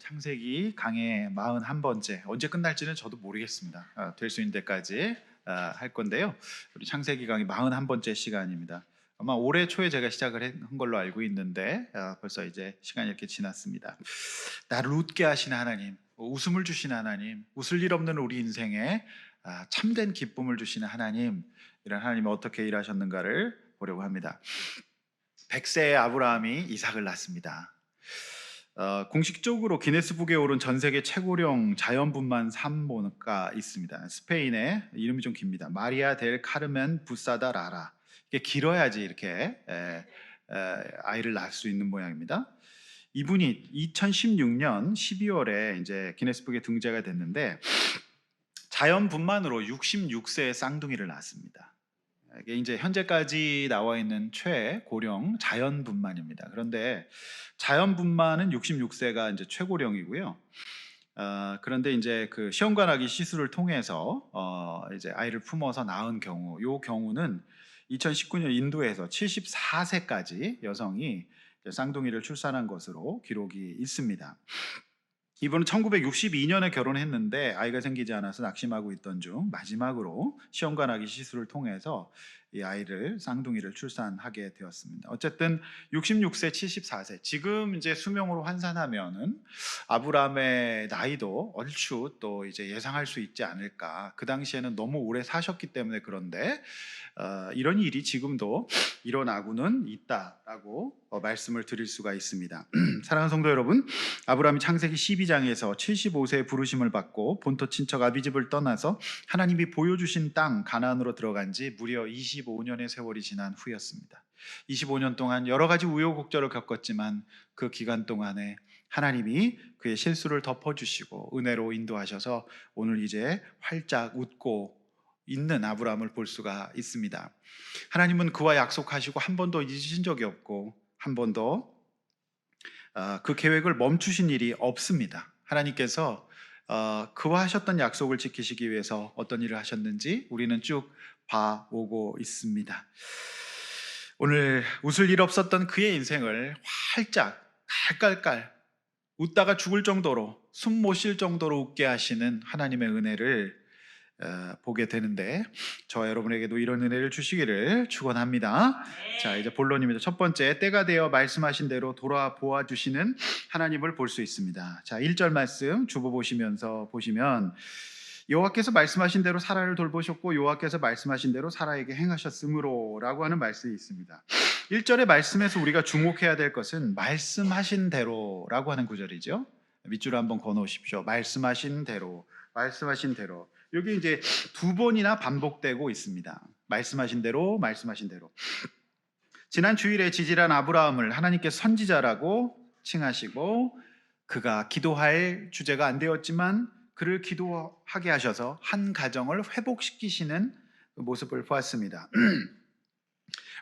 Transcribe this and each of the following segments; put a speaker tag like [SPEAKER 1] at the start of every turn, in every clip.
[SPEAKER 1] 창세기 강의 41번째, 언제 끝날지는 저도 모르겠습니다. 될 수 있는 데까지 할 건데요. 우리 창세기 강의 41번째 시간입니다. 아마 올해 초에 제가 시작을 한 걸로 알고 있는데 벌써 이제 시간이 이렇게 지났습니다. 나를 웃게 하시는 하나님, 웃음을 주시는 하나님, 웃을 일 없는 우리 인생에 참된 기쁨을 주시는 하나님, 이런 하나님이 어떻게 일하셨는가를 보려고 합니다. 100세의 아브라함이 이삭을 낳습니다. 공식적으로 기네스북에 오른 전 세계 최고령 자연분만 산모가 있습니다. 스페인의 이름이 좀 깁니다. 마리아 델 카르멘 부사다 라라. 이게 길어야지 이렇게 아이를 낳을 수 있는 모양입니다. 이분이 2016년 12월에 이제 기네스북에 등재가 됐는데 자연분만으로 66세의 쌍둥이를 낳았습니다. 이게 이제 현재까지 나와 있는 최고령 자연분만입니다. 그런데 자연분만은 66세가 이제 최고령이고요. 그런데 이제 그 시험관하기 시술을 통해서 이제 아이를 품어서 낳은 경우, 이 경우는 2019년 인도에서 74세까지 여성이 쌍둥이를 출산한 것으로 기록이 있습니다. 이분은 1962년에 결혼했는데 아이가 생기지 않아서 낙심하고 있던 중 마지막으로 시험관하기 시술을 통해서 이 아이를 쌍둥이를 출산하게 되었습니다. 어쨌든 66세, 74세 지금 이제 수명으로 환산하면은 아브라함의 나이도 얼추 또 이제 예상할 수 있지 않을까. 그 당시에는 너무 오래 사셨기 때문에 그런데 이런 일이 지금도 일어나고는 있다라고 말씀을 드릴 수가 있습니다. 사랑하는 성도 여러분, 아브라함이 창세기 12장에서 75세의 부르심을 받고 본토 친척 아비집을 떠나서 하나님이 보여주신 땅 가나안으로 들어간 지 무려 25년의 세월이 지난 후였습니다. 25년 동안 여러 가지 우여곡절을 겪었지만 그 기간 동안에 하나님이 그의 실수를 덮어주시고 은혜로 인도하셔서 오늘 이제 활짝 웃고 있는 아브라함을 볼 수가 있습니다. 하나님은 그와 약속하시고 한 번도 잊으신 적이 없고 한 번도 그 계획을 멈추신 일이 없습니다. 하나님께서 그와 하셨던 약속을 지키시기 위해서 어떤 일을 하셨는지 우리는 쭉 봐오고 있습니다. 오늘 웃을 일 없었던 그의 인생을 활짝 깔깔깔 웃다가 죽을 정도로 숨 못 쉴 정도로 웃게 하시는 하나님의 은혜를 보게 되는데 저와 여러분에게도 이런 은혜를 주시기를 축원합니다. 자, 이제 본론입니다. 첫 번째, 때가 되어 말씀하신 대로 돌아보아 주시는 하나님을 볼 수 있습니다. 자, 1절 말씀 주보 보시면서 보시면 여호와께서 말씀하신 대로 사라를 돌보셨고 여호와께서 말씀하신 대로 사라에게 행하셨으므로 라고 하는 말씀이 있습니다. 1절의 말씀에서 우리가 주목해야 될 것은 말씀하신 대로라고 하는 구절이죠. 밑줄을 한번 거놓으십시오. 말씀하신 대로, 말씀하신 대로. 여기 이제 두 번이나 반복되고 있습니다. 말씀하신 대로, 말씀하신 대로. 지난 주일에 지질한 아브라함을 하나님께서 선지자라고 칭하시고 그가 기도할 주제가 안 되었지만 그를 기도하게 하셔서 한 가정을 회복시키시는 모습을 보았습니다.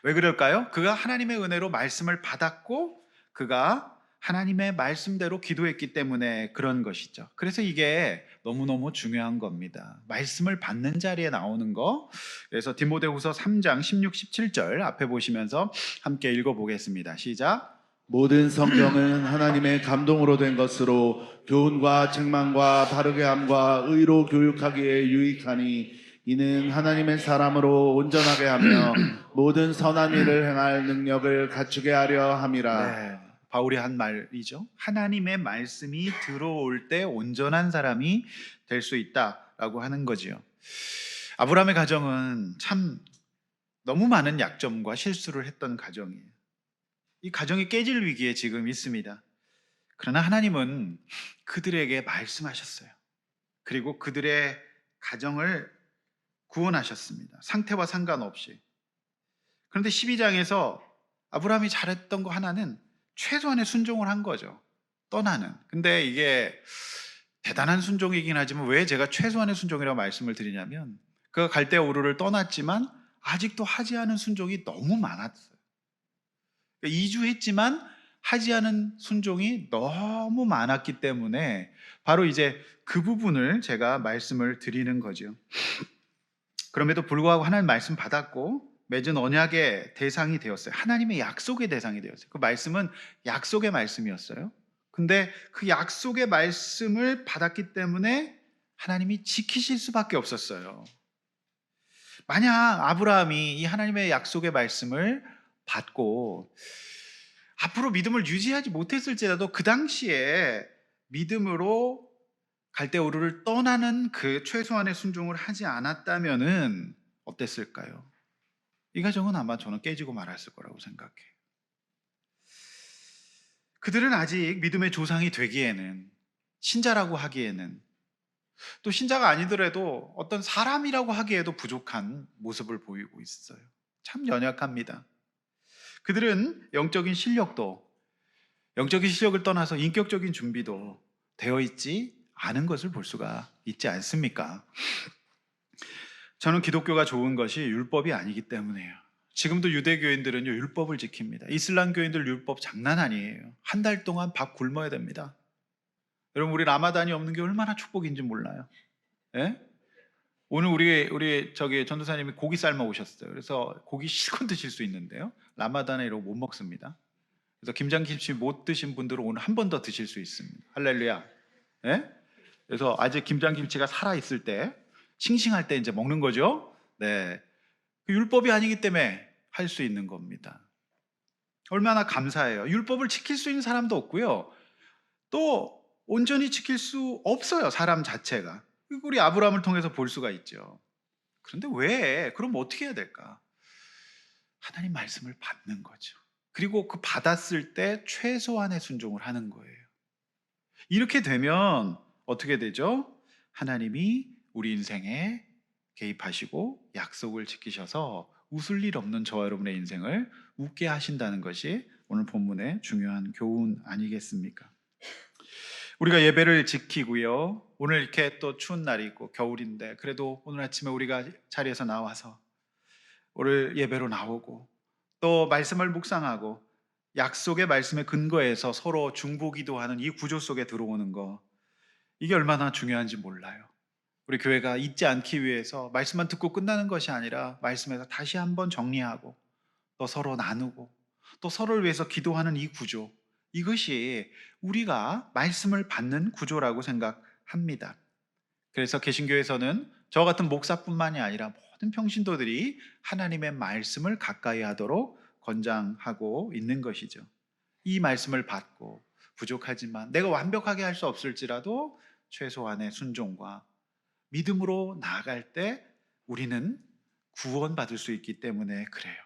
[SPEAKER 1] 왜 그럴까요? 그가 하나님의 은혜로 말씀을 받았고 그가 하나님의 말씀대로 기도했기 때문에 그런 것이죠. 그래서 이게 너무너무 중요한 겁니다. 말씀을 받는 자리에 나오는 거. 그래서 디모데후서 3장 16, 17절 앞에 보시면서 함께 읽어보겠습니다. 시작.
[SPEAKER 2] 모든 성경은 하나님의 감동으로 된 것으로 교훈과 책망과 바르게 함과 의로 교육하기에 유익하니 이는 하나님의 사람으로 온전하게 하며 모든 선한 일을 행할 능력을 갖추게 하려 함이라.
[SPEAKER 1] 네, 바울이 한 말이죠. 하나님의 말씀이 들어올 때 온전한 사람이 될 수 있다라고 하는 거지요. 아브라함의 가정은 참 너무 많은 약점과 실수를 했던 가정이에요. 이 가정이 깨질 위기에 지금 있습니다. 그러나 하나님은 그들에게 말씀하셨어요. 그리고 그들의 가정을 구원하셨습니다. 상태와 상관없이. 그런데 12장에서 아브라함이 잘했던 거 하나는 최소한의 순종을 한 거죠. 떠나는. 근데 이게 대단한 순종이긴 하지만 왜 제가 최소한의 순종이라고 말씀을 드리냐면 그가 갈대아 우르를 떠났지만 아직도 하지 않은 순종이 너무 많았어요. 이주했지만 하지 않은 순종이 너무 많았기 때문에 바로 이제 그 부분을 제가 말씀을 드리는 거죠. 그럼에도 불구하고 하나님 말씀 받았고 맺은 언약의 대상이 되었어요. 하나님의 약속의 대상이 되었어요. 그 말씀은 약속의 말씀이었어요. 근데 그 약속의 말씀을 받았기 때문에 하나님이 지키실 수밖에 없었어요. 만약 아브라함이 이 하나님의 약속의 말씀을 받고 앞으로 믿음을 유지하지 못했을지라도 그 당시에 믿음으로 갈대우르를 떠나는 그 최소한의 순종을 하지 않았다면은 어땠을까요? 이 가정은 아마 저는 깨지고 말았을 거라고 생각해요. 그들은 아직 믿음의 조상이 되기에는, 신자라고 하기에는, 또 신자가 아니더라도 어떤 사람이라고 하기에도 부족한 모습을 보이고 있어요. 참 연약합니다. 그들은 영적인 실력을 떠나서 인격적인 준비도 되어 있지 않은 것을 볼 수가 있지 않습니까? 저는 기독교가 좋은 것이 율법이 아니기 때문에요. 지금도 유대교인들은요, 율법을 지킵니다. 이슬람 교인들 율법 장난 아니에요. 한 달 동안 밥 굶어야 됩니다. 여러분, 우리 라마단이 없는 게 얼마나 축복인지 몰라요. 예? 오늘 우리 저기 전도사님이 고기 삶아 오셨어요. 그래서 고기 실컷 드실 수 있는데요. 라마단에 이러고 못 먹습니다. 그래서 김장김치 못 드신 분들은 오늘 한 번 더 드실 수 있습니다. 할렐루야. 예? 그래서 아직 김장김치가 살아 있을 때, 싱싱할 때 이제 먹는 거죠. 네. 그 율법이 아니기 때문에 할 수 있는 겁니다. 얼마나 감사해요. 율법을 지킬 수 있는 사람도 없고요. 또 온전히 지킬 수 없어요. 사람 자체가. 우리 아브라함을 통해서 볼 수가 있죠. 그런데 왜? 그럼 어떻게 해야 될까? 하나님 말씀을 받는 거죠. 그리고 그 받았을 때 최소한의 순종을 하는 거예요. 이렇게 되면 어떻게 되죠? 하나님이 우리 인생에 개입하시고 약속을 지키셔서 웃을 일 없는 저와 여러분의 인생을 웃게 하신다는 것이 오늘 본문의 중요한 교훈 아니겠습니까? 우리가 예배를 지키고요. 오늘 이렇게 또 추운 날이고 겨울인데 그래도 오늘 아침에 우리가 자리에서 나와서 오늘 예배로 나오고 또 말씀을 묵상하고 약속의 말씀에 근거해서 서로 중보기도하는 이 구조 속에 들어오는 거, 이게 얼마나 중요한지 몰라요. 우리 교회가 잊지 않기 위해서 말씀만 듣고 끝나는 것이 아니라 말씀에서 다시 한번 정리하고 또 서로 나누고 또 서로를 위해서 기도하는 이 구조, 이것이 우리가 말씀을 받는 구조라고 생각합니다. 그래서 개신교에서는 저 같은 목사뿐만이 아니라 모든 평신도들이 하나님의 말씀을 가까이 하도록 권장하고 있는 것이죠. 이 말씀을 받고 부족하지만 내가 완벽하게 할 수 없을지라도 최소한의 순종과 믿음으로 나아갈 때 우리는 구원받을 수 있기 때문에 그래요.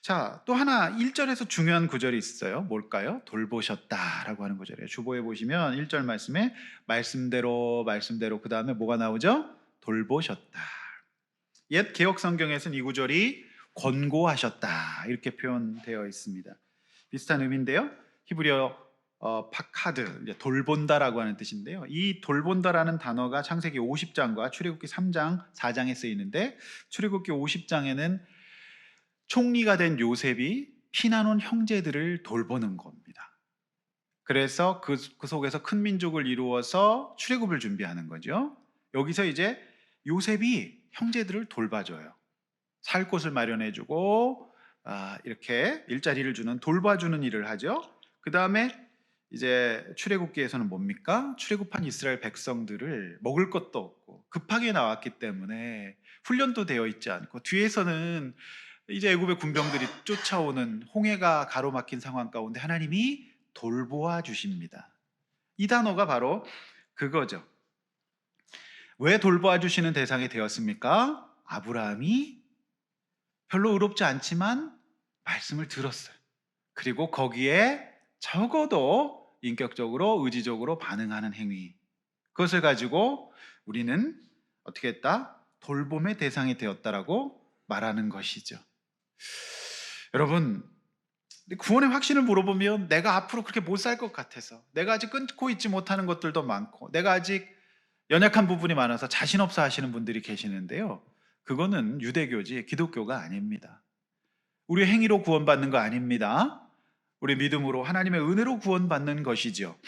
[SPEAKER 1] 자, 또 하나 1절에서 중요한 구절이 있어요. 뭘까요? 돌보셨다라고 하는 구절이에요. 주보에 보시면 1절 말씀에 말씀대로 그 다음에 뭐가 나오죠? 돌보셨다. 옛 개혁 성경에서는 이 구절이 권고하셨다 이렇게 표현되어 있습니다. 비슷한 의미인데요. 히브리어 파카드, 이제 돌본다라고 하는 뜻인데요. 이 돌본다라는 단어가 창세기 50장과 출애굽기 3장, 4장에 쓰이는데 출애굽기 50장에는 총리가 된 요셉이 피난 온 형제들을 돌보는 겁니다. 그래서 그 속에서 큰 민족을 이루어서 출애굽을 준비하는 거죠. 여기서 이제 요셉이 형제들을 돌봐줘요. 살 곳을 마련해주고 이렇게 일자리를 주는, 돌봐주는 일을 하죠. 그 다음에 이제 출애굽기에서는 뭡니까? 출애굽한 이스라엘 백성들을 먹을 것도 없고 급하게 나왔기 때문에 훈련도 되어 있지 않고 뒤에서는 이제 애굽의 군병들이 쫓아오는 홍해가 가로막힌 상황 가운데 하나님이 돌보아 주십니다. 이 단어가 바로 그거죠. 왜 돌보아 주시는 대상이 되었습니까? 아브라함이 별로 의롭지 않지만 말씀을 들었어요. 그리고 거기에 적어도 인격적으로 의지적으로 반응하는 행위, 그것을 가지고 우리는 어떻게 했다? 돌봄의 대상이 되었다라고 말하는 것이죠. 여러분, 구원의 확신을 물어보면 내가 앞으로 그렇게 못 살 것 같아서, 내가 아직 끊고 있지 못하는 것들도 많고, 내가 아직 연약한 부분이 많아서 자신 없어 하시는 분들이 계시는데요. 그거는 유대교지 기독교가 아닙니다. 우리 행위로 구원받는 거 아닙니다. 우리 믿음으로 하나님의 은혜로 구원받는 것이죠.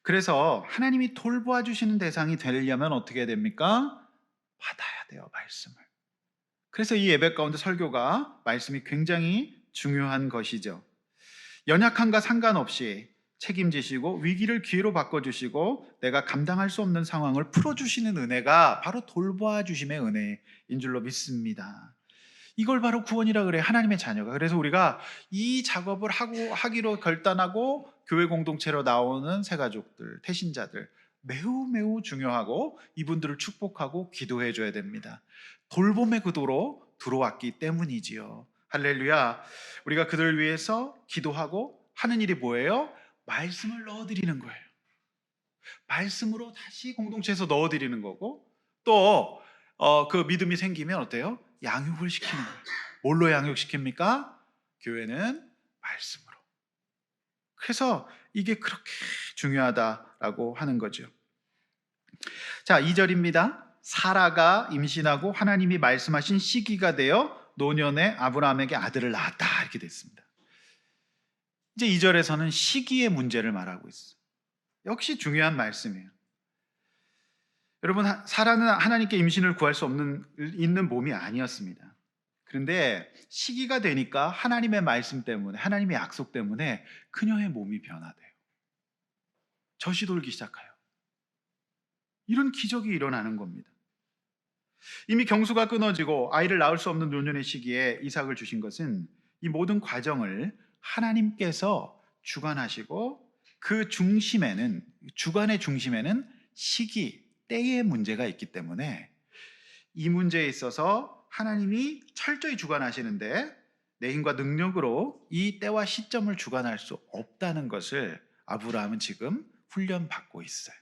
[SPEAKER 1] 그래서 하나님이 돌보아 주시는 대상이 되려면 어떻게 해야 됩니까? 받아야 돼요, 말씀을. 그래서 이 예배 가운데 설교가 말씀이 굉장히 중요한 것이죠. 연약함과 상관없이 책임지시고 위기를 기회로 바꿔주시고 내가 감당할 수 없는 상황을 풀어주시는 은혜가 바로 돌봐주심의 은혜인 줄로 믿습니다. 이걸 바로 구원이라 그래요. 하나님의 자녀가. 그래서 우리가 이 작업을 하기로 결단하고 교회 공동체로 나오는 새가족들, 태신자들 매우 매우 중요하고 이분들을 축복하고 기도해 줘야 됩니다. 돌봄의 구도로 들어왔기 때문이지요. 할렐루야. 우리가 그들을 위해서 기도하고 하는 일이 뭐예요? 말씀을 넣어드리는 거예요. 말씀으로 다시 공동체에서 넣어드리는 거고, 또 그 믿음이 생기면 어때요? 양육을 시키는 거예요. 뭘로 양육시킵니까? 교회는 말씀으로. 그래서 이게 그렇게 중요하다라고 하는 거죠. 자, 2절입니다. 사라가 임신하고 하나님이 말씀하신 시기가 되어 노년에 아브라함에게 아들을 낳았다, 이렇게 됐습니다. 이제 2절에서는 시기의 문제를 말하고 있어요. 역시 중요한 말씀이에요. 여러분, 사라는 하나님께 임신을 구할 수 있는 몸이 아니었습니다. 그런데 시기가 되니까 하나님의 말씀 때문에, 하나님의 약속 때문에 그녀의 몸이 변화돼요. 젖이 돌기 시작해요. 이런 기적이 일어나는 겁니다. 이미 경수가 끊어지고 아이를 낳을 수 없는 노년의 시기에 이삭을 주신 것은 이 모든 과정을 하나님께서 주관하시고 그 중심에는, 주관의 중심에는 시기, 때의 문제가 있기 때문에 이 문제에 있어서 하나님이 철저히 주관하시는데 내 힘과 능력으로 이 때와 시점을 주관할 수 없다는 것을 아브라함은 지금 훈련받고 있어요.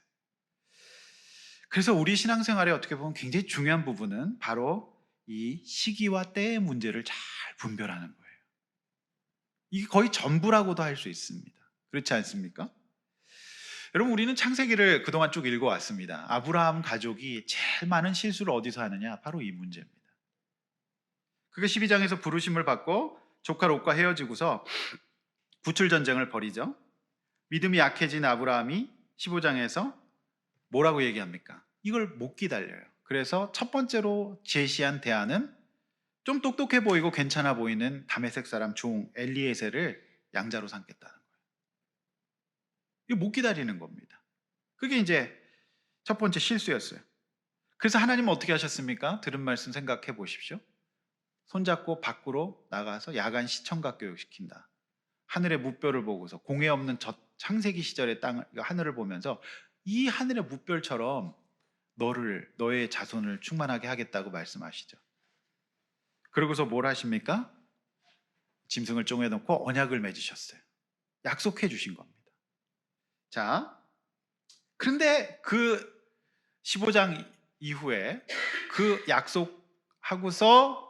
[SPEAKER 1] 그래서 우리 신앙생활에 어떻게 보면 굉장히 중요한 부분은 바로 이 시기와 때의 문제를 잘 분별하는 거예요. 이게 거의 전부라고도 할 수 있습니다. 그렇지 않습니까? 여러분, 우리는 창세기를 그동안 쭉 읽어왔습니다. 아브라함 가족이 제일 많은 실수를 어디서 하느냐? 바로 이 문제입니다. 그게 12장에서 부르심을 받고 조카 롯과 헤어지고서 구출 전쟁을 벌이죠. 믿음이 약해진 아브라함이 15장에서 뭐라고 얘기합니까? 이걸 못 기다려요. 그래서 첫 번째로 제시한 대안은 좀 똑똑해 보이고 괜찮아 보이는 다메섹 사람 종 엘리에셀을 양자로 삼겠다는 거예요. 이거 못 기다리는 겁니다. 그게 이제 첫 번째 실수였어요. 그래서 하나님은 어떻게 하셨습니까? 들은 말씀 생각해 보십시오. 손잡고 밖으로 나가서 야간 시청각 교육시킨다. 하늘의 무별을 보고서 공해 없는 창세기 시절의 하늘을 보면서 이 하늘의 무별처럼 너의 자손을 충만하게 하겠다고 말씀하시죠. 그러고서 뭘 하십니까? 짐승을 쫑해 놓고 언약을 맺으셨어요. 약속해 주신 겁니다. 자, 그런데 그 15장 이후에 그 약속하고서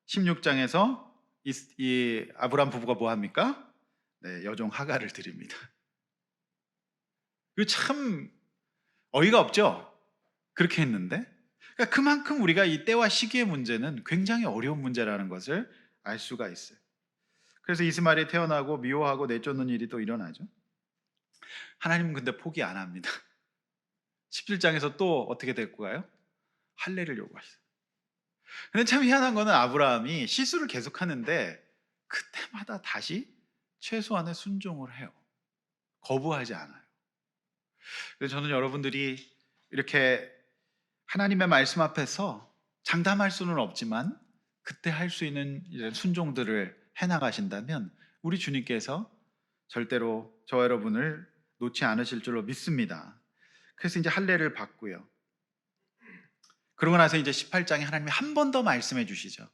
[SPEAKER 1] 16장에서 이 아브라함 부부가 뭐 합니까? 네, 여종 하갈을 드립니다. 이거 참 어이가 없죠? 그렇게 했는데, 그러니까 그만큼 우리가 이 때와 시기의 문제는 굉장히 어려운 문제라는 것을 알 수가 있어요. 그래서 이스마엘이 태어나고 미워하고 내쫓는 일이 또 일어나죠. 하나님은 근데 포기 안 합니다. 17장에서 또 어떻게 데리고 가요? 할례를 요구하시죠. 근데 참 희한한 거는 아브라함이 실수를 계속하는데 그때마다 다시 최소한의 순종을 해요. 거부하지 않아요. 그래서 저는 여러분들이 이렇게 하나님의 말씀 앞에서 장담할 수는 없지만 그때 할 수 있는 이런 순종들을 해나가신다면 우리 주님께서 절대로 저와 여러분을 놓지 않으실 줄로 믿습니다. 그래서 이제 할례를 받고요. 그러고 나서 이제 18장에 하나님이 한 번 더 말씀해 주시죠.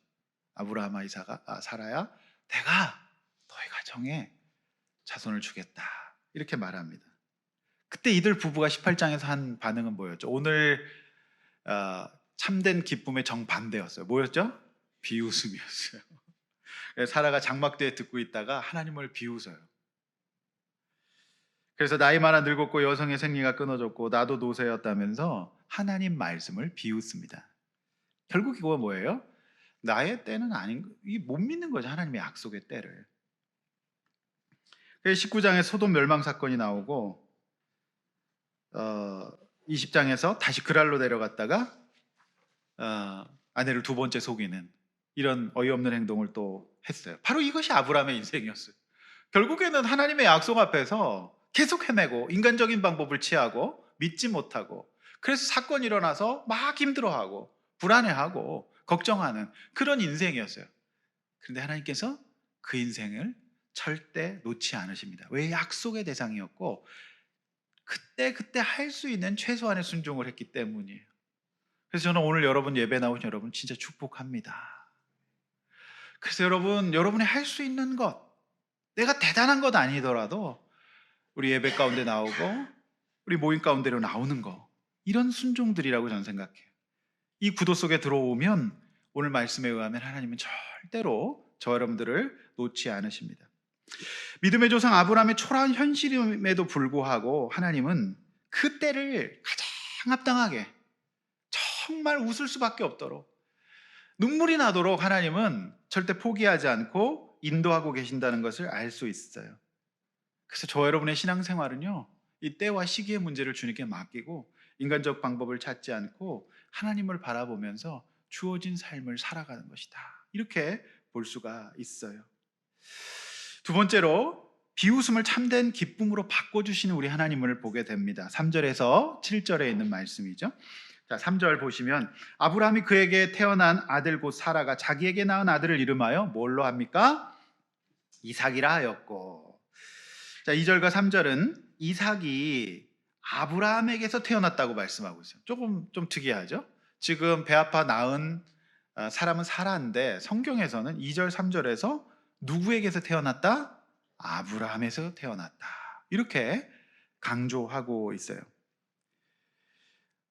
[SPEAKER 1] 아브라함아 사라야, 내가 너희 가정에 자손을 주겠다, 이렇게 말합니다. 그때 이들 부부가 18장에서 한 반응은 뭐였죠? 오늘 참된 기쁨의 정반대였어요. 뭐였죠? 비웃음이었어요. 사라가 장막대에 듣고 있다가 하나님을 비웃어요. 그래서 나이 많아 늙었고 여성의 생리가 끊어졌고 나도 노쇠였다면서 하나님 말씀을 비웃습니다. 결국 이거 뭐예요? 나의 때는 아닌, 이게 못 믿는 거죠. 하나님의 약속의 때를. 19장에 소돔 멸망 사건이 나오고 20장에서 다시 그랄로 내려갔다가 아내를 두 번째 속이는 이런 어이없는 행동을 또 했어요. 바로 이것이 아브라함의 인생이었어요. 결국에는 하나님의 약속 앞에서 계속 헤매고 인간적인 방법을 취하고 믿지 못하고, 그래서 사건이 일어나서 막 힘들어하고 불안해하고 걱정하는 그런 인생이었어요. 그런데 하나님께서 그 인생을 절대 놓지 않으십니다. 왜? 약속의 대상이었고 그때 할 수 있는 최소한의 순종을 했기 때문이에요. 그래서 저는 오늘 여러분 예배 나오신 여러분 진짜 축복합니다. 그래서 여러분이 할 수 있는 것, 내가 대단한 것 아니더라도 우리 예배 가운데 나오고 우리 모임 가운데로 나오는 거, 이런 순종들이라고 저는 생각해요. 이 구도 속에 들어오면 오늘 말씀에 의하면 하나님은 절대로 저 여러분들을 놓지 않으십니다. 믿음의 조상 아브라함의 초라한 현실임에도 불구하고 하나님은 그 때를 가장 합당하게, 정말 웃을 수밖에 없도록, 눈물이 나도록 하나님은 절대 포기하지 않고 인도하고 계신다는 것을 알 수 있어요. 그래서 저 여러분의 신앙생활은요, 이 때와 시기의 문제를 주님께 맡기고 인간적 방법을 찾지 않고 하나님을 바라보면서 주어진 삶을 살아가는 것이다, 이렇게 볼 수가 있어요. 두 번째로, 비웃음을 참된 기쁨으로 바꿔주시는 우리 하나님을 보게 됩니다. 3절에서 7절에 있는 말씀이죠. 자, 3절 보시면 아브라함이 그에게 태어난 아들 곧 사라가 자기에게 낳은 아들을 이름하여 뭘로 합니까? 이삭이라 하였고. 자, 2절과 3절은 이삭이 아브라함에게서 태어났다고 말씀하고 있어요. 조금 좀 특이하죠? 지금 배 아파 낳은 사람은 사라인데 성경에서는 2절 3절에서 누구에게서 태어났다? 아브라함에서 태어났다, 이렇게 강조하고 있어요.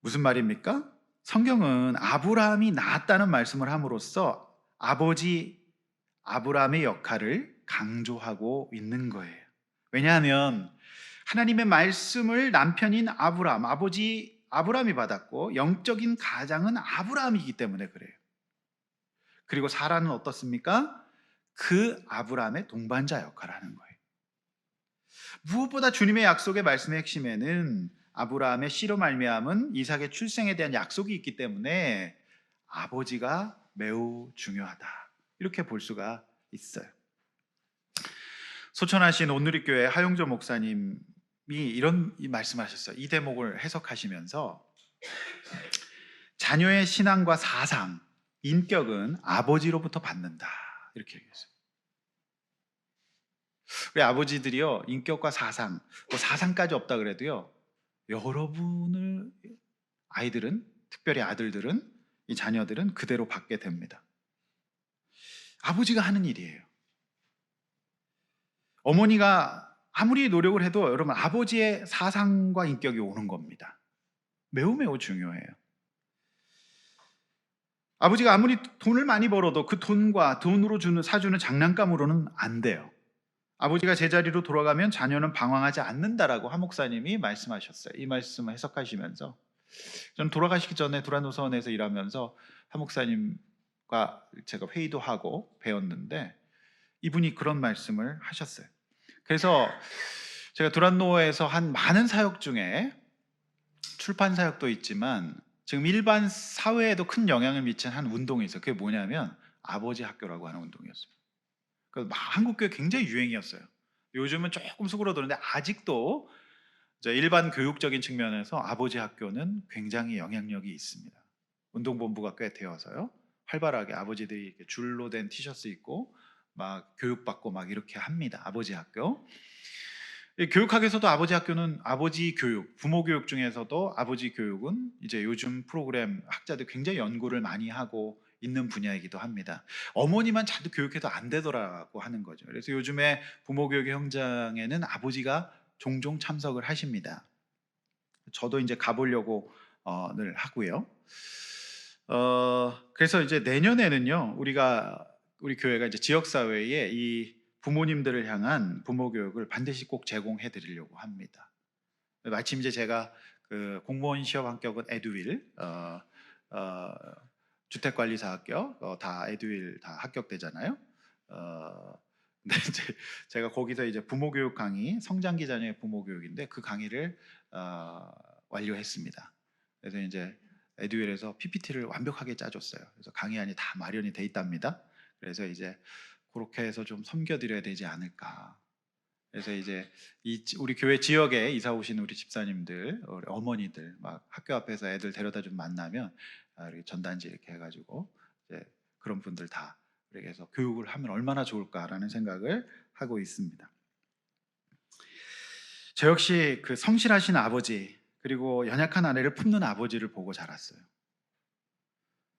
[SPEAKER 1] 무슨 말입니까? 성경은 아브라함이 낳았다는 말씀을 함으로써 아버지 아브라함의 역할을 강조하고 있는 거예요. 왜냐하면 하나님의 말씀을 남편인 아브라함, 아버지 아브라함이 받았고 영적인 가장은 아브라함이기 때문에 그래요. 그리고 사라는 어떻습니까? 그 아브라함의 동반자 역할을 하는 거예요. 무엇보다 주님의 약속의 말씀의 핵심에는 아브라함의 씨로 말미암은 이삭의 출생에 대한 약속이 있기 때문에 아버지가 매우 중요하다, 이렇게 볼 수가 있어요. 소천하신 온누리교회 하용조 목사님이 이런 말씀하셨어요. 이 대목을 해석하시면서 자녀의 신앙과 사상, 인격은 아버지로부터 받는다, 이렇게 얘기했어요. 우리 아버지들이요, 인격과 사상, 뭐 사상까지 없다 그래도요, 여러분을, 아이들은, 특별히 아들들은, 이 자녀들은 그대로 받게 됩니다. 아버지가 하는 일이에요. 어머니가 아무리 노력을 해도 여러분 아버지의 사상과 인격이 오는 겁니다. 매우 중요해요. 아버지가 아무리 돈을 많이 벌어도 그 돈과 돈으로 사주는 장난감으로는 안 돼요. 아버지가 제자리로 돌아가면 자녀는 방황하지 않는다라고 한 목사님이 말씀하셨어요. 이 말씀을 해석하시면서 저는 돌아가시기 전에 두란노서원에서 일하면서 한 목사님과 제가 회의도 하고 배웠는데 이분이 그런 말씀을 하셨어요. 그래서 제가 두란노에서 한 많은 사역 중에 출판 사역도 있지만 지금 일반 사회에도 큰 영향을 미친 한 운동이 있어요. 그게 뭐냐면 아버지 학교라고 하는 운동이었습니다. 한국교회 굉장히 유행이었어요. 요즘은 조금 수그러드는데 아직도 일반 교육적인 측면에서 아버지 학교는 굉장히 영향력이 있습니다. 운동본부가 꽤 되어서요, 활발하게 아버지들이 이렇게 줄로 된 티셔츠 입고 막 교육받고 막 이렇게 합니다. 아버지 학교. 이 교육학에서도 아버지 학교는 아버지 교육, 부모 교육 중에서도 아버지 교육은 이제 요즘 프로그램 학자들 굉장히 연구를 많이 하고 있는 분야이기도 합니다. 어머니만 자도 교육해도 안 되더라고 하는 거죠. 그래서 요즘에 부모 교육의 현장에는 아버지가 종종 참석을 하십니다. 저도 이제 가보려고 늘 하고요. 그래서 이제 내년에는요, 우리 교회가 이제 지역 사회에 이 부모님들을 향한 부모 교육을 반드시 꼭 제공해 드리려고 합니다. 마침 이제 제가 그 공무원 시험 합격은 에듀윌, 주택관리사 합격, 다 에듀윌 다 합격되잖아요. 근데 이제 제가 거기서 이제 부모 교육 강의, 성장기 자녀의 부모 교육인데 그 강의를 완료했습니다. 그래서 이제 에듀윌에서 PPT를 완벽하게 짜줬어요. 그래서 강의안이 다 마련이 돼 있답니다. 그래서 이제 그렇게 해서 좀 섬겨드려야 되지 않을까. 그래서 이제 우리 교회 지역에 이사 오신 우리 집사님들, 우리 어머니들 막 학교 앞에서 애들 데려다 좀 만나면 이렇게 전단지 이렇게 해가지고 이제 그런 분들 다 이렇게 해서 교육을 하면 얼마나 좋을까라는 생각을 하고 있습니다. 저 역시 그 성실하신 아버지 그리고 연약한 아내를 품는 아버지를 보고 자랐어요.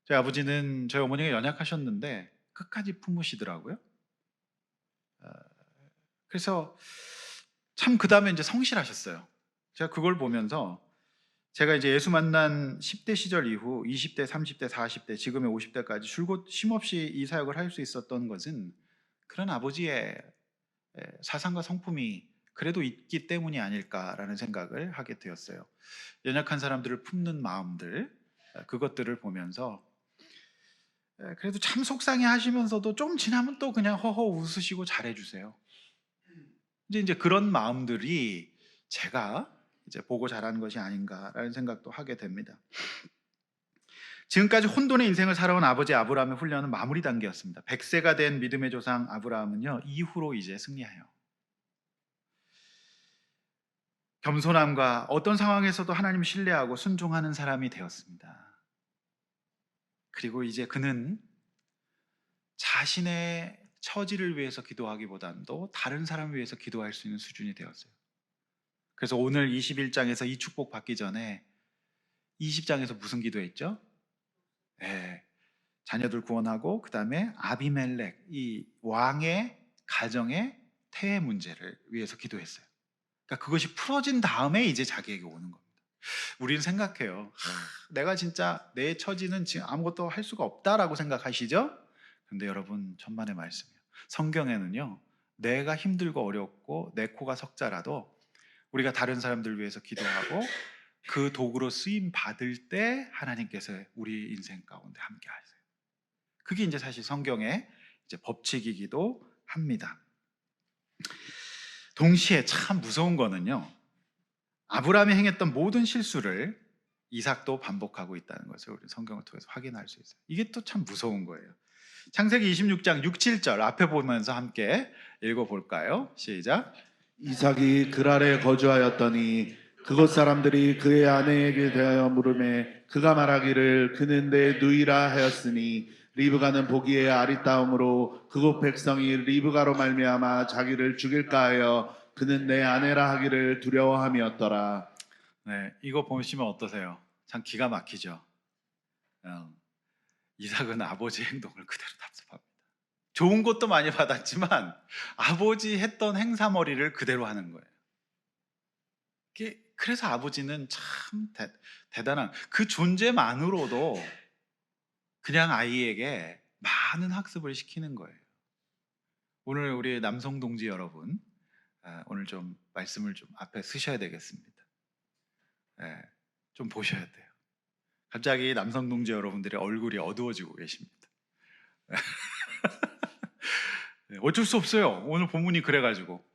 [SPEAKER 1] 저희 아버지는 저희 어머니가 연약하셨는데 끝까지 품으시더라고요. 그래서 참 그 다음에 이제 성실하셨어요. 제가 그걸 보면서 제가 이제 예수 만난 10대 시절 이후 20대, 30대, 40대, 지금의 50대까지 줄곧 쉼없이 이 사역을 할 수 있었던 것은 그런 아버지의 사상과 성품이 그래도 있기 때문이 아닐까라는 생각을 하게 되었어요. 연약한 사람들을 품는 마음들, 그것들을 보면서 그래도 참 속상해 하시면서도 좀 지나면 또 그냥 허허 웃으시고 잘해주세요. 이제 그런 마음들이 제가 이제 보고 자란 것이 아닌가라는 생각도 하게 됩니다. 지금까지 혼돈의 인생을 살아온 아버지 아브라함의 훈련은 마무리 단계였습니다. 100세가 된 믿음의 조상 아브라함은요, 이후로 이제 승리해요. 겸손함과 어떤 상황에서도 하나님을 신뢰하고 순종하는 사람이 되었습니다. 그리고 이제 그는 자신의 처지를 위해서 기도하기보다도 다른 사람을 위해서 기도할 수 있는 수준이 되었어요. 그래서 오늘 21장에서 이 축복 받기 전에 20장에서 무슨 기도했죠? 네, 자녀들 구원하고 그 다음에 아비멜렉 이 왕의 가정의 폐해 문제를 위해서 기도했어요. 그러니까 그것이 풀어진 다음에 이제 자기에게 오는 겁니다. 우리는 생각해요. 내가 진짜 내 처지는 지금 아무것도 할 수가 없다라고 생각하시죠? 근데 여러분 천만의 말씀이에요. 성경에는요, 내가 힘들고 어렵고 내 코가 석자라도 우리가 다른 사람들 위해서 기도하고 그 도구로 쓰임 받을 때 하나님께서 우리 인생 가운데 함께 하세요. 그게 이제 사실 성경의 이제 법칙이기도 합니다. 동시에 참 무서운 거는요, 아브라함이 행했던 모든 실수를 이삭도 반복하고 있다는 것을 우리 성경을 통해서 확인할 수 있어요. 이게 또 참 무서운 거예요. 창세기 26장 6, 7절 앞에 보면서 함께 읽어볼까요? 시작.
[SPEAKER 2] 이삭이 그랄에 거주하였더니 그곳 사람들이 그의 아내에게 대하여 물으매 그가 말하기를 그는 내 누이라 하였으니 리브가는 보기에 아리따움으로 그곳 백성이 리브가로 말미암아 자기를 죽일까 하여 그는 내 아내라 하기를 두려워함이었더라.
[SPEAKER 1] 네, 이거 보시면 어떠세요? 참 기가 막히죠. 이삭은 아버지 행동을 그대로 답습합니다. 좋은 것도 많이 받았지만 아버지 했던 행사머리를 그대로 하는 거예요. 그래서 아버지는 참 대단한 그 존재만으로도 그냥 아이에게 많은 학습을 시키는 거예요. 오늘 우리 남성 동지 여러분, 오늘 좀 말씀을 좀 앞에 쓰셔야 되겠습니다. 좀 보셔야 돼요. 갑자기 남성 동지 여러분들의 얼굴이 어두워지고 계십니다. 어쩔 수 없어요. 오늘 본문이 그래가지고.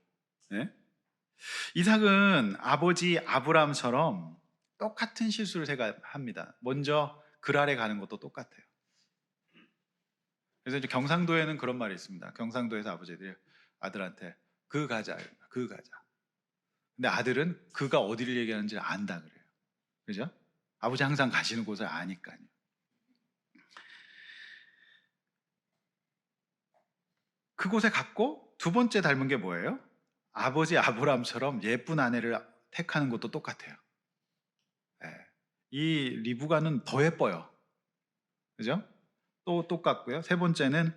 [SPEAKER 1] 이삭은 아버지 아브라함처럼 똑같은 실수를 제가 합니다. 먼저 그랄에 가는 것도 똑같아요. 그래서 이제 경상도에는 그런 말이 있습니다. 경상도에서 아버지들이 아들한테 그 가자, 그 가자. 근데 아들은 그가 어디를 얘기하는지 안다 그래요. 그죠? 아버지 항상 가시는 곳을 아니까요. 그곳에 갔고 두 번째 닮은 게 뭐예요? 아버지 아브라함처럼 예쁜 아내를 택하는 것도 똑같아요. 이 리브가는 더 예뻐요. 그죠? 또 똑같고요. 세 번째는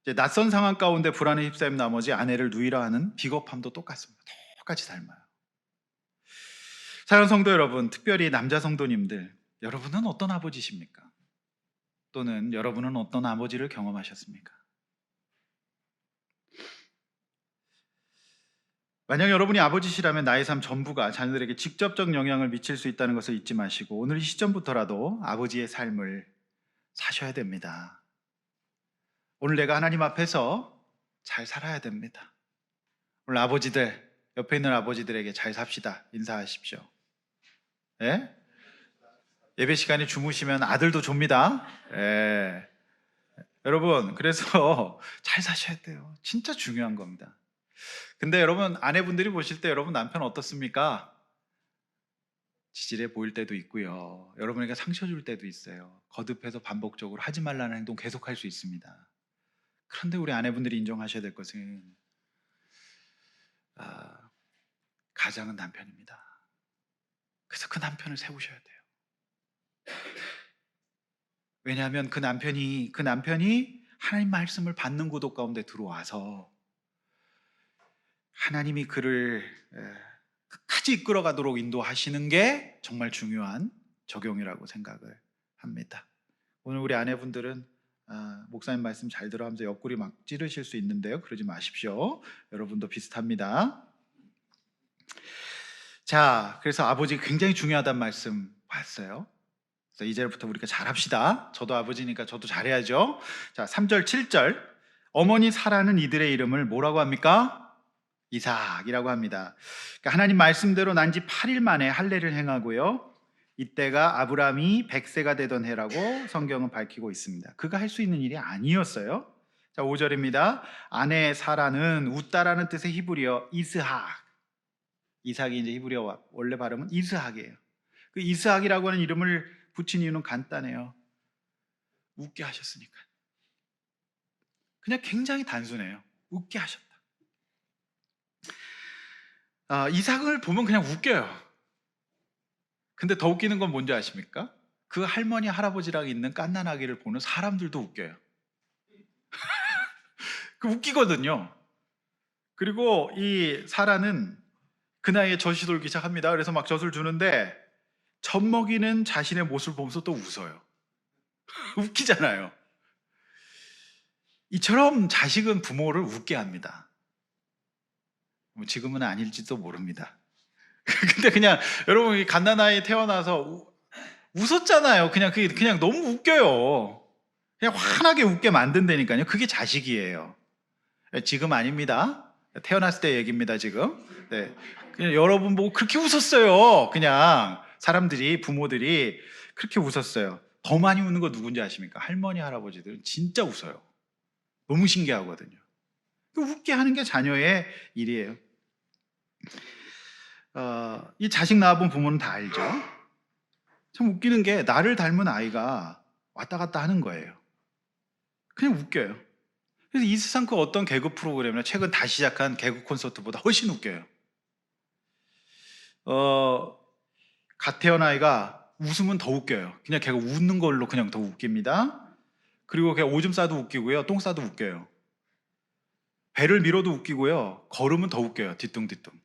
[SPEAKER 1] 이제 낯선 상황 가운데 불안에 휩싸인 나머지 아내를 누이라 하는 비겁함도 똑같습니다. 똑같이 닮아요. 사랑하는 성도 여러분, 특별히 남자 성도님들, 여러분은 어떤 아버지십니까? 또는 여러분은 어떤 아버지를 경험하셨습니까? 만약 여러분이 아버지시라면 나의 삶 전부가 자녀들에게 직접적 영향을 미칠 수 있다는 것을 잊지 마시고 오늘 이 시점부터라도 아버지의 삶을 사셔야 됩니다. 오늘 내가 하나님 앞에서 잘 살아야 됩니다. 오늘 아버지들, 옆에 있는 아버지들에게 잘 삽시다. 인사하십시오. 예? 예배 시간에 주무시면 아들도 줍니다. 예. 여러분, 그래서 잘 사셔야 돼요. 진짜 중요한 겁니다. 근데 여러분 아내분들이 보실 때 여러분 남편 어떻습니까? 지질해 보일 때도 있고요. 여러분에게 상처 줄 때도 있어요. 거듭해서 반복적으로 하지 말라는 행동 계속할 수 있습니다. 그런데 우리 아내분들이 인정하셔야 될 것은 아, 가장은 남편입니다. 그래서 그 남편을 세우셔야 돼요. 왜냐하면 그 남편이 하나님 말씀을 받는 구도 가운데 들어와서 하나님이 그를 끝까지 이끌어가도록 인도하시는 게 정말 중요한 적용이라고 생각을 합니다. 오늘 우리 아내분들은 목사님 말씀 잘 들어하면서 옆구리 막 찌르실 수 있는데요. 그러지 마십시오. 여러분도 비슷합니다. 자, 그래서 아버지 굉장히 중요하다는 말씀 봤어요. 그래서 이제부터 우리가 잘합시다. 저도 아버지니까 저도 잘해야죠. 자, 3절, 7절. 어머니 사라는 이들의 이름을 뭐라고 합니까? 이삭이라고 합니다. 그러니까 하나님 말씀대로 난 지 8일 만에 할례를 행하고요. 이때가 아브라함이 100세가 되던 해라고 성경은 밝히고 있습니다. 그가 할 수 있는 일이 아니었어요. 자, 5절입니다. 아내 사라는 웃다라는 뜻의 히브리어 이스학. 이삭이 이제 히브리어 원래 발음은 이스학이에요. 그 이스학이라고 하는 이름을 붙인 이유는 간단해요. 웃게 하셨으니까. 그냥 굉장히 단순해요. 웃게 하셨다. 이삭을 보면 그냥 웃겨요. 근데 더 웃기는 건 뭔지 아십니까? 그 할머니 할아버지랑 있는 갓난아기를 보는 사람들도 웃겨요. 그 웃기거든요. 그리고 이 사라는 그 나이에 젖이 돌기 시작합니다. 그래서 막 젖을 주는데 젖 먹이는 자신의 모습을 보면서 또 웃어요. 웃기잖아요. 이처럼 자식은 부모를 웃게 합니다. 지금은 아닐지도 모릅니다. 근데 그냥 여러분 이 갓난아이 태어나서 웃었잖아요. 그냥 너무 웃겨요. 그냥 환하게 웃게 만든다니까요. 그게 자식이에요. 지금 아닙니다. 태어났을 때 얘기입니다. 지금. 네. 그냥 여러분 보고 그렇게 웃었어요. 그냥 사람들이 부모들이 그렇게 웃었어요. 더 많이 웃는 거 누군지 아십니까? 할머니 할아버지들은 진짜 웃어요. 너무 신기하거든요. 웃게 하는 게 자녀의 일이에요. 이 자식 낳아본 부모는 다 알죠. 참 웃기는 게 나를 닮은 아이가 왔다 갔다 하는 거예요. 그냥 웃겨요. 그래서 이 세상 그 어떤 개그 프로그램이나 최근 다시 시작한 개그 콘서트보다 훨씬 웃겨요. 갓 태어난 아이가 웃으면 더 웃겨요. 그냥 걔가 웃는 걸로 그냥 더 웃깁니다. 그리고 걔 오줌 싸도 웃기고요. 똥 싸도 웃겨요. 배를 밀어도 웃기고요. 걸으면 더 웃겨요. 뒤뚱뒤뚱.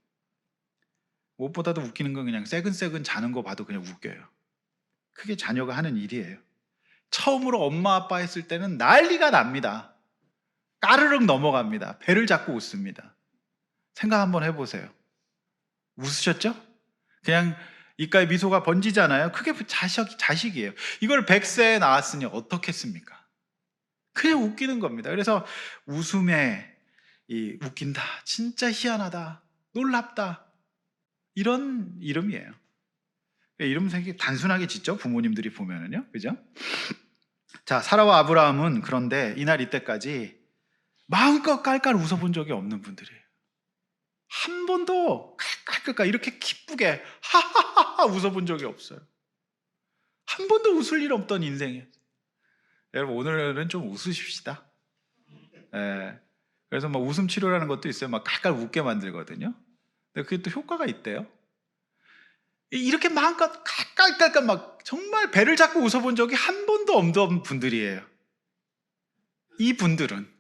[SPEAKER 1] 무엇보다도 웃기는 건 그냥 새근새근 자는 거 봐도 그냥 웃겨요. 그게 자녀가 하는 일이에요. 처음으로 엄마 아빠 했을 때는 난리가 납니다. 까르륵 넘어갑니다. 배를 잡고 웃습니다. 생각 한번 해보세요. 웃으셨죠? 그냥 입가에 미소가 번지잖아요. 그게 자식이에요. 이걸 100세에 낳았으니 어떻겠습니까? 그냥 웃기는 겁니다. 그래서 웃음에 웃긴다, 진짜 희한하다, 놀랍다, 이런 이름이에요. 이름 생기 단순하게 짓죠. 부모님들이 보면은요, 그죠? 자, 사라와 아브라함은 그런데 이날 이때까지 마음껏 깔깔 웃어본 적이 없는 분들이에요. 한 번도 깔깔깔깔 이렇게 기쁘게 하하하하 웃어본 적이 없어요. 한 번도 웃을 일 없던 인생이에요. 여러분 오늘은 좀 웃으십시다. 예. 그래서 막 웃음 치료라는 것도 있어요. 막 깔깔 웃게 만들거든요. 근데 그게 또 효과가 있대요. 이렇게 마음껏 깔깔깔깔 막 정말 배를 잡고 웃어본 적이 한 번도 없던 분들이에요. 이 분들은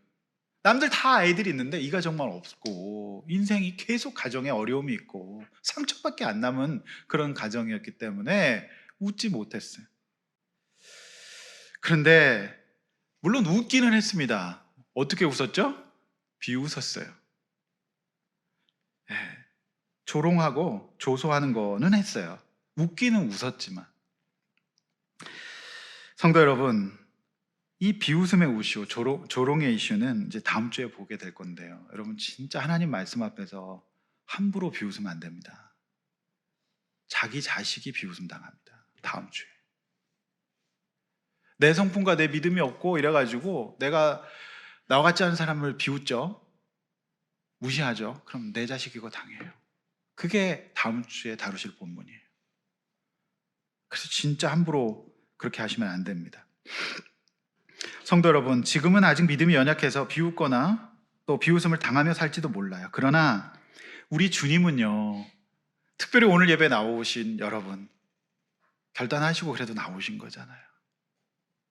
[SPEAKER 1] 남들 다 아이들이 있는데 이 가정만 없고 인생이 계속 가정에 어려움이 있고 상처밖에 안 남은 그런 가정이었기 때문에 웃지 못했어요. 그런데 물론 웃기는 했습니다. 어떻게 웃었죠? 비웃었어요. 예, 조롱하고 조소하는 거는 했어요. 웃기는 웃었지만. 성도 여러분, 이 비웃음의 이슈, 조롱의 이슈는 이제 다음 주에 보게 될 건데요. 여러분 진짜 하나님 말씀 앞에서 함부로 비웃으면 안 됩니다. 자기 자식이 비웃음 당합니다. 다음 주에. 내 성품과 내 믿음이 없고 이래가지고 내가 나와 같지 않은 사람을 비웃죠. 무시하죠. 그럼 내 자식이고 당해요. 그게 다음 주에 다루실 본문이에요. 그래서 진짜 함부로 그렇게 하시면 안 됩니다. 성도 여러분, 지금은 아직 믿음이 연약해서 비웃거나 또 비웃음을 당하며 살지도 몰라요. 그러나 우리 주님은요, 특별히 오늘 예배 나오신 여러분, 결단하시고 그래도 나오신 거잖아요.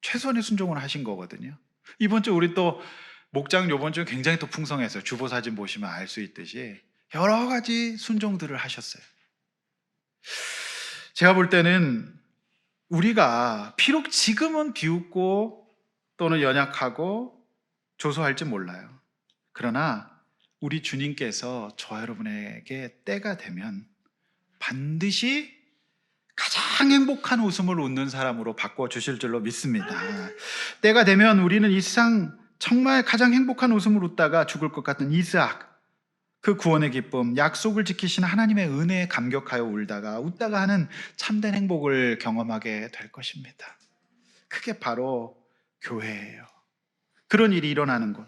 [SPEAKER 1] 최소한의 순종을 하신 거거든요. 이번 주 우리 또 목장 요번 주 굉장히 또 풍성했어요. 주보 사진 보시면 알 수 있듯이 여러 가지 순종들을 하셨어요. 제가 볼 때는 우리가 비록 지금은 비웃고 또는 연약하고 조소할지 몰라요. 그러나 우리 주님께서 저 여러분에게 때가 되면 반드시 가장 행복한 웃음을 웃는 사람으로 바꿔주실 줄로 믿습니다. 때가 되면 우리는 이 세상 정말 가장 행복한 웃음을 웃다가 죽을 것 같은 이스악, 그 구원의 기쁨, 약속을 지키신 하나님의 은혜에 감격하여 울다가 웃다가 하는 참된 행복을 경험하게 될 것입니다. 그게 바로 교회예요. 그런 일이 일어나는 것,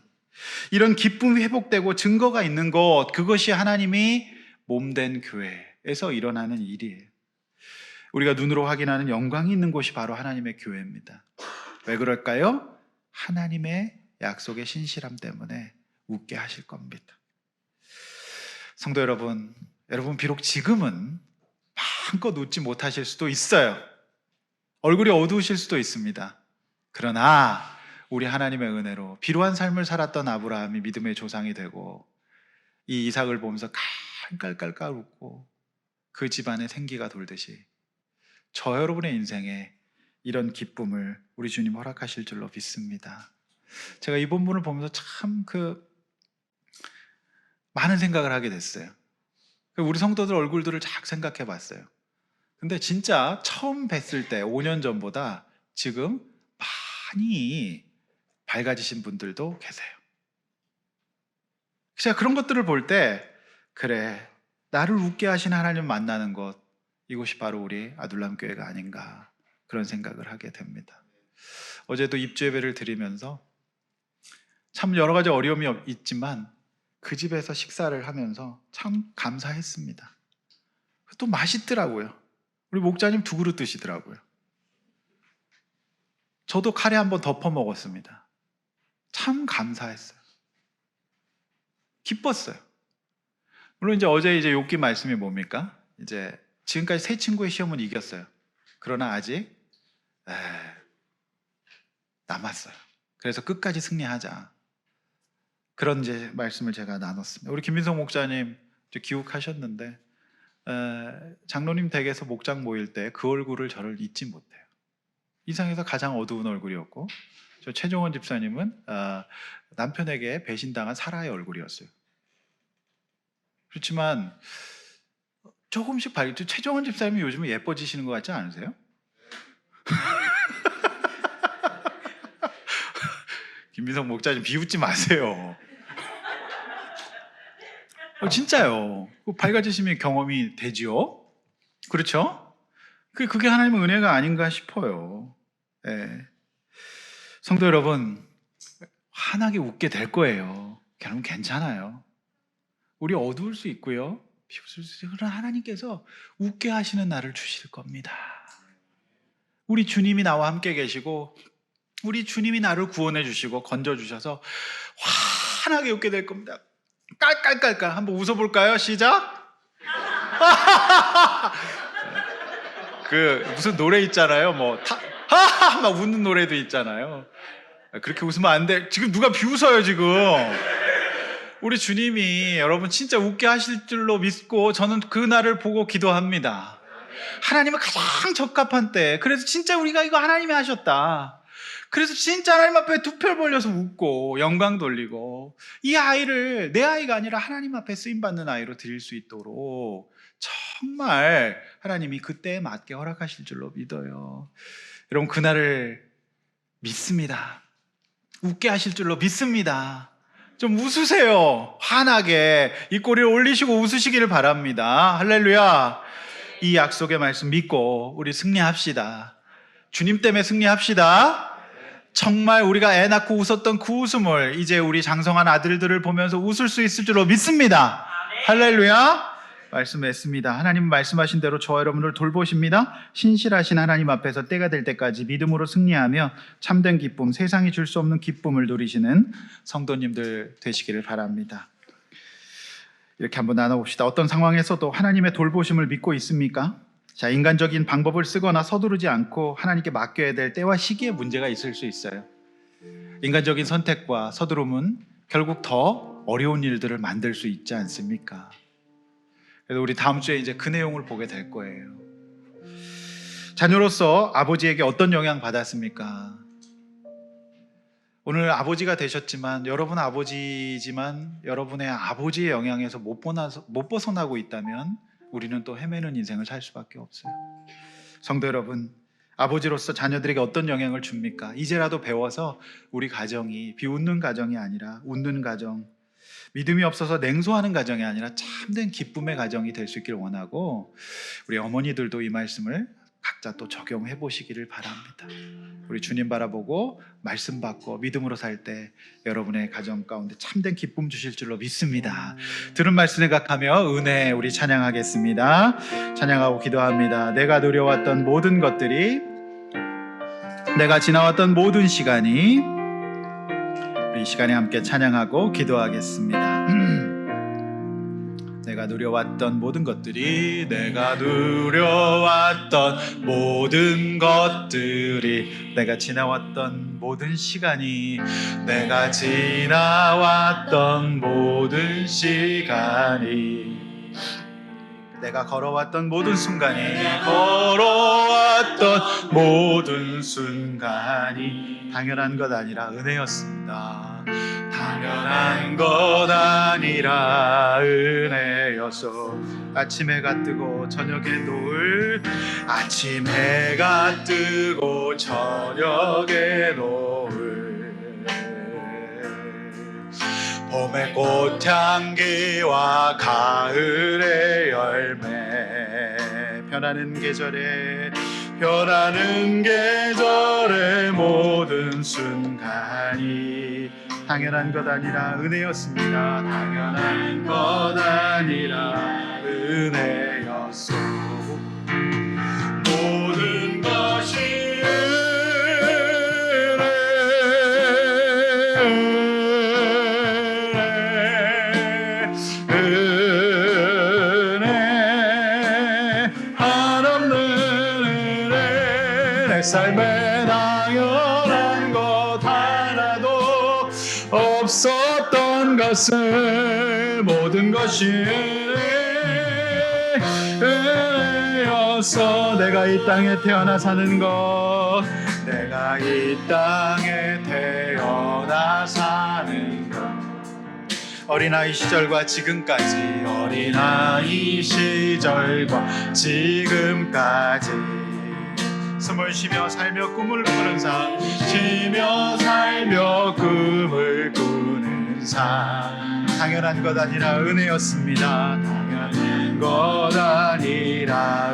[SPEAKER 1] 이런 기쁨이 회복되고 증거가 있는 것, 그것이 하나님이 몸된 교회에서 일어나는 일이에요. 우리가 눈으로 확인하는 영광이 있는 곳이 바로 하나님의 교회입니다. 왜 그럴까요? 하나님의 약속의 신실함 때문에 웃게 하실 겁니다. 성도 여러분, 여러분 비록 지금은 마음껏 웃지 못하실 수도 있어요. 얼굴이 어두우실 수도 있습니다. 그러나 우리 하나님의 은혜로 비루한 삶을 살았던 아브라함이 믿음의 조상이 되고 이 이삭을 보면서 깔깔깔깔 웃고 그 집안에 생기가 돌듯이 저 여러분의 인생에 이런 기쁨을 우리 주님 허락하실 줄로 믿습니다. 제가 이 본문을 보면서 참 많은 생각을 하게 됐어요. 우리 성도들 얼굴들을 쫙 생각해 봤어요. 근데 진짜 처음 뵀을 때 5년 전보다 지금 많이 밝아지신 분들도 계세요. 제가 그런 것들을 볼 때 그래, 나를 웃게 하신 하나님 만나는 것, 이곳이 바로 우리 아둘람 교회가 아닌가 그런 생각을 하게 됩니다. 어제도 입주 예배를 드리면서 참 여러 가지 어려움이 있지만 그 집에서 식사를 하면서 참 감사했습니다. 또 맛있더라고요. 우리 목자님 2그릇 드시더라고요. 저도 카레 한번 덮어 먹었습니다. 참 감사했어요. 기뻤어요. 물론 이제 어제 욥기 말씀이 뭡니까? 이제 지금까지 세 친구의 시험은 이겼어요. 그러나 아직 남았어요. 그래서 끝까지 승리하자. 그런 이제 말씀을 제가 나눴습니다. 우리 김민성 목사님 기욱하셨는데 장로님 댁에서 목장 모일 때 그 얼굴을 저를 잊지 못해요. 이상에서 가장 어두운 얼굴이었고, 저 최종원 집사님은 남편에게 배신당한 사라의 얼굴이었어요. 그렇지만 조금씩 최종원 집사님이 요즘은 예뻐지시는 것 같지 않으세요? 김민성 목사님 비웃지 마세요. 진짜요. 밝아지심의 경험이 되지요. 그렇죠? 그게 하나님의 은혜가 아닌가 싶어요. 네. 성도 여러분, 환하게 웃게 될 거예요. 여러분 괜찮아요. 우리 어두울 수 있고요, 비웃을 수 있고, 그러나 하나님께서 웃게 하시는 날을 주실 겁니다. 우리 주님이 나와 함께 계시고 우리 주님이 나를 구원해 주시고 건져 주셔서 환하게 웃게 될 겁니다. 깔깔깔깔 한번 웃어볼까요? 시작. 무슨 노래 있잖아요. 하하 막 웃는 노래도 있잖아요. 그렇게 웃으면 안 돼. 지금 누가 비웃어요 지금. 우리 주님이 여러분 진짜 웃게 하실 줄로 믿고 저는 그 날을 보고 기도합니다. 하나님은 가장 적합한 때, 그래서 진짜 우리가 이거 하나님이 하셨다, 그래서 진짜 하나님 앞에 두 펼 벌려서 웃고 영광 돌리고 이 아이를 내 아이가 아니라 하나님 앞에 쓰임받는 아이로 드릴 수 있도록 정말 하나님이 그때에 맞게 허락하실 줄로 믿어요. 여러분 그날을 믿습니다. 웃게 하실 줄로 믿습니다. 좀 웃으세요. 환하게 입꼬리를 올리시고 웃으시기를 바랍니다. 할렐루야. 이 약속의 말씀 믿고 우리 승리합시다. 주님 때문에 승리합시다. 정말 우리가 애 낳고 웃었던 그 웃음을 이제 우리 장성한 아들들을 보면서 웃을 수 있을 줄로 믿습니다. 할렐루야. 말씀했습니다. 하나님 말씀하신 대로 저와 여러분을 돌보십니다. 신실하신 하나님 앞에서 때가 될 때까지 믿음으로 승리하며 참된 기쁨, 세상이 줄 수 없는 기쁨을 누리시는 성도님들 되시기를 바랍니다. 이렇게 한번 나눠봅시다. 어떤 상황에서도 하나님의 돌보심을 믿고 있습니까? 자, 인간적인 방법을 쓰거나 서두르지 않고 하나님께 맡겨야 될 때와 시기에 문제가 있을 수 있어요. 인간적인 선택과 서두름은 결국 더 어려운 일들을 만들 수 있지 않습니까? 그래서 우리 다음 주에 이제 그 내용을 보게 될 거예요. 자녀로서 아버지에게 어떤 영향 받았습니까? 오늘 아버지가 되셨지만 여러분 아버지지만 여러분의 아버지의 영향에서 못 벗어나고 있다면 우리는 또 헤매는 인생을 살 수밖에 없어요. 성도 여러분, 아버지로서 자녀들에게 어떤 영향을 줍니까? 이제라도 배워서 우리 가정이 비웃는 가정이 아니라 웃는 가정, 믿음이 없어서 냉소하는 가정이 아니라 참된 기쁨의 가정이 될 수 있기를 원하고, 우리 어머니들도 이 말씀을 각자 또 적용해 보시기를 바랍니다. 우리 주님 바라보고 말씀 받고 믿음으로 살 때 여러분의 가정 가운데 참된 기쁨 주실 줄로 믿습니다. 들은 말씀 생각하며 은혜 우리 찬양하겠습니다. 찬양하고 기도합니다. 내가 누려왔던 모든 것들이, 내가 지나왔던 모든 시간이, 우리 이 시간에 함께 찬양하고 기도하겠습니다. 내가 누려왔던 모든 것들이, 내가 누려왔던 모든 것들이, 내가 지나왔던 모든 시간이, 내가 지나왔던 모든 시간이, 내가 걸어왔던 모든 순간이, 걸어왔던 모든 순간이 당연한 것 아니라 은혜였습니다. 당연한 것 아니라 은혜여서 아침 해가 뜨고 저녁에 노을, 아침 해가 뜨고 저녁에 노을, 봄의 꽃향기와 가을의 열매, 변하는 계절에 모든 순간이 당연한 것 아니라 은혜였습니다. 당연한 것 아니라 은혜였소. 모든 것이 은혜, 한없는 은혜, 내 삶에 당연한 것 하나도 없었던 것을, 모든 것이 은혜여서 내가 이 땅에 태어나 사는 것, 내가 이 땅에 태어나 사는 것, 어린아이 시절과 지금까지, 어린아이 시절과 지금까지 숨을 쉬며 살며 꿈을 꾸는 삶, 쉬며 살며 꿈을 꾸는 삶, 당연한 것 아니라 은혜였습니다. 당연한 것 아니라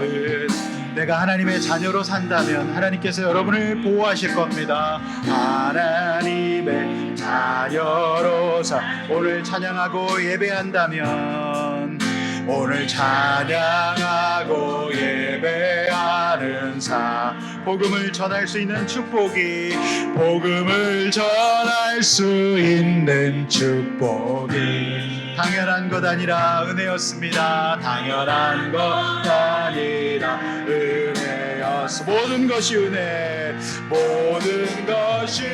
[SPEAKER 1] 내가 하나님의 자녀로 산다면 하나님께서 여러분을 보호하실 겁니다. 하나님의 자녀로 오늘 찬양하고 예배한다면, 오늘 찬양하고 예배하는 복음을 전할 수 있는 축복이, 복음을 전할 수 있는 축복이 당연한 것 아니라 은혜였습니다. 당연한 것 아니라 은혜였어. 모든 것이 은혜, 모든 것이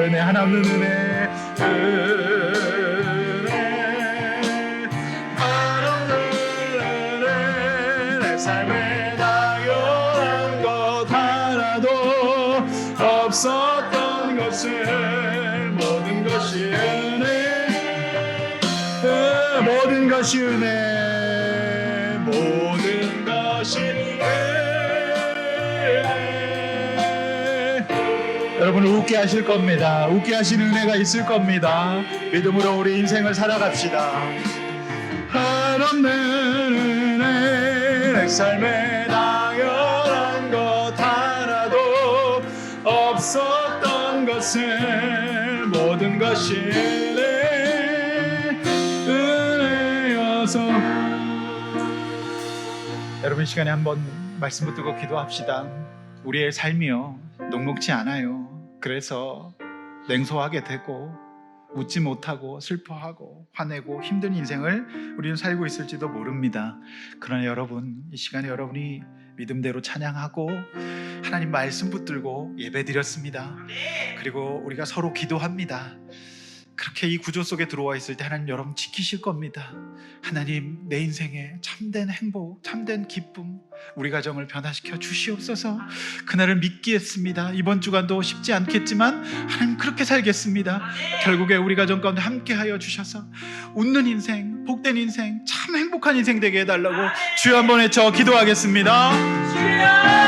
[SPEAKER 1] 은혜, 하나없는 은혜, 하나없는 은혜, 내 삶에 당연한 것 하나도 없었던 것을, 모든 것이 은혜, 모든 것이 은혜, 모든 것이 은혜. 여러분을 웃게 하실 겁니다. 웃게 하시는 은혜가 있을 겁니다. 믿음으로 우리 인생을 살아갑시다. 한없는 은혜, 내 삶에 당연한 것 하나도 없었던 것을 모든 것이 내 은혜여서. 여러분, 이 시간에 한번 말씀 붙들고 기도합시다. 우리의 삶이요 녹록지 않아요. 그래서 냉소하게 되고 웃지 못하고 슬퍼하고 화내고 힘든 인생을 우리는 살고 있을지도 모릅니다. 그러나 여러분, 이 시간에 여러분이 믿음대로 찬양하고 하나님 말씀 붙들고 예배드렸습니다. 그리고 우리가 서로 기도합니다. 그렇게 이 구조 속에 들어와 있을 때 하나님 여러분 지키실 겁니다. 하나님, 내 인생에 참된 행복, 참된 기쁨, 우리 가정을 변화시켜 주시옵소서. 그날을 믿기 했습니다. 이번 주간도 쉽지 않겠지만 하나님 그렇게 살겠습니다. 결국에 우리 가정 가운데 함께하여 주셔서 웃는 인생, 복된 인생, 참 행복한 인생 되게 해달라고 주여 한번 외쳐 기도하겠습니다.